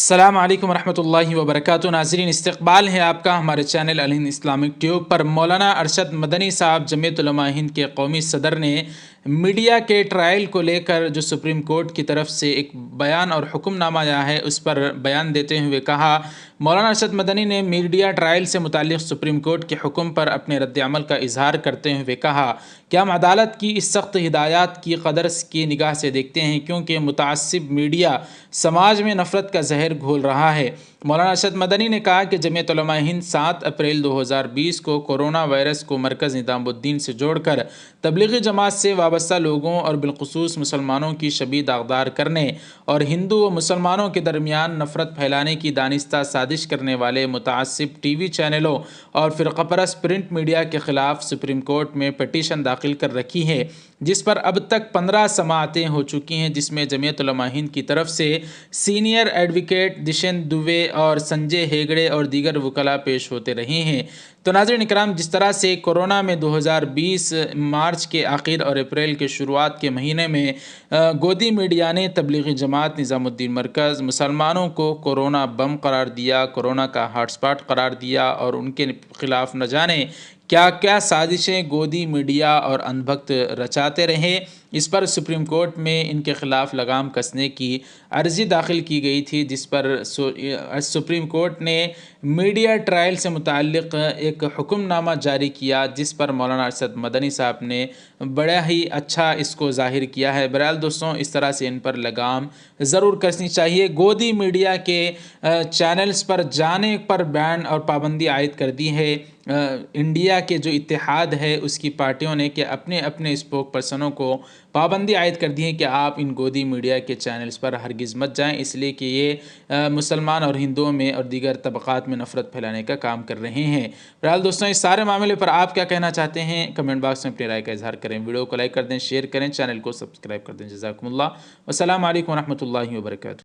السلام علیکم ورحمۃ اللہ وبرکاتہ۔ ناظرین، استقبال ہے آپ کا ہمارے چینل الہند اسلامک ٹیوب پر۔ مولانا ارشد مدنی صاحب جمعیت علماء ہند کے قومی صدر نے میڈیا کے ٹرائل کو لے کر جو سپریم کورٹ کی طرف سے ایک بیان اور حکم نامہ آیا ہے اس پر بیان دیتے ہوئے کہا، مولانا ارشد مدنی نے میڈیا ٹرائل سے متعلق سپریم کورٹ کے حکم پر اپنے رد عمل کا اظہار کرتے ہوئے کہا کہ ہم عدالت کی اس سخت ہدایات کی قدر کی نگاہ سے دیکھتے ہیں، کیونکہ متعصب میڈیا سماج میں نفرت کا زہر گھول رہا ہے۔ مولانا ارشد مدنی نے کہا کہ جمعیت علماء ہند 7 اپریل 2020 کو کورونا وائرس کو مرکز نظام الدین سے جوڑ کر تبلیغی جماعت سے وابستہ لوگوں اور بالخصوص مسلمانوں کی شبیہ داغدار کرنے اور ہندو و مسلمانوں کے درمیان نفرت پھیلانے کی دانستہ سازش کرنے والے متعصب ٹی وی چینلوں اور فرقہ پرست پرنٹ میڈیا کے خلاف سپریم کورٹ میں پٹیشن داخل کر رکھی ہے، جس پر اب تک 15 سماعتیں ہو چکی ہیں، جس میں جمعیت علماء ہند کی طرف سے سینئر ایڈوکیٹ دشن دوبے اور سنجے ہیگڑے اور دیگر وکلاء پیش ہوتے رہے ہیں۔ تو ناظرین اکرام، جس طرح سے کورونا میں 2020 مارچ کے آخر اور اپریل کے شروعات کے مہینے میں گودی میڈیا نے تبلیغی جماعت نظام الدین مرکز مسلمانوں کو کورونا بم قرار دیا، کورونا کا ہاٹ سپاٹ قرار دیا اور ان کے خلاف نہ جانے کیا کیا سازشیں گودی میڈیا اور اندھ بھکت رچاتے رہے، اس پر سپریم کورٹ میں ان کے خلاف لگام کسنے کی عرضی داخل کی گئی تھی، جس پر سپریم کورٹ نے میڈیا ٹرائل سے متعلق ایک حکم نامہ جاری کیا، جس پر مولانا ارشد مدنی صاحب نے بڑا ہی اچھا اس کو ظاہر کیا ہے۔ بہرحال دوستوں، اس طرح سے ان پر لگام ضرور کسنی چاہیے۔ گودی میڈیا کے چینلز پر جانے پر بین اور پابندی عائد کر دی ہے۔ انڈیا کے جو اتحاد ہے اس کی پارٹیوں نے کہ اپنے اپنے اسپوک پرسنوں کو پابندی عائد کر دی ہے کہ آپ ان گودی میڈیا کے چینلز پر ہرگز مت جائیں، اس لیے کہ یہ مسلمان اور ہندوؤں میں اور دیگر طبقات میں نفرت پھیلانے کا کام کر رہے ہیں۔ بہرحال دوستوں، اس سارے معاملے پر آپ کیا کہنا چاہتے ہیں؟ کمنٹ باکس میں اپنی رائے کا اظہار کریں، ویڈیو کو لائک کر دیں، شیئر کریں، چینل کو سبسکرائب کر دیں۔ جزاکم اللہ، والسلام علیکم ورحمۃ اللہ وبرکاتہ۔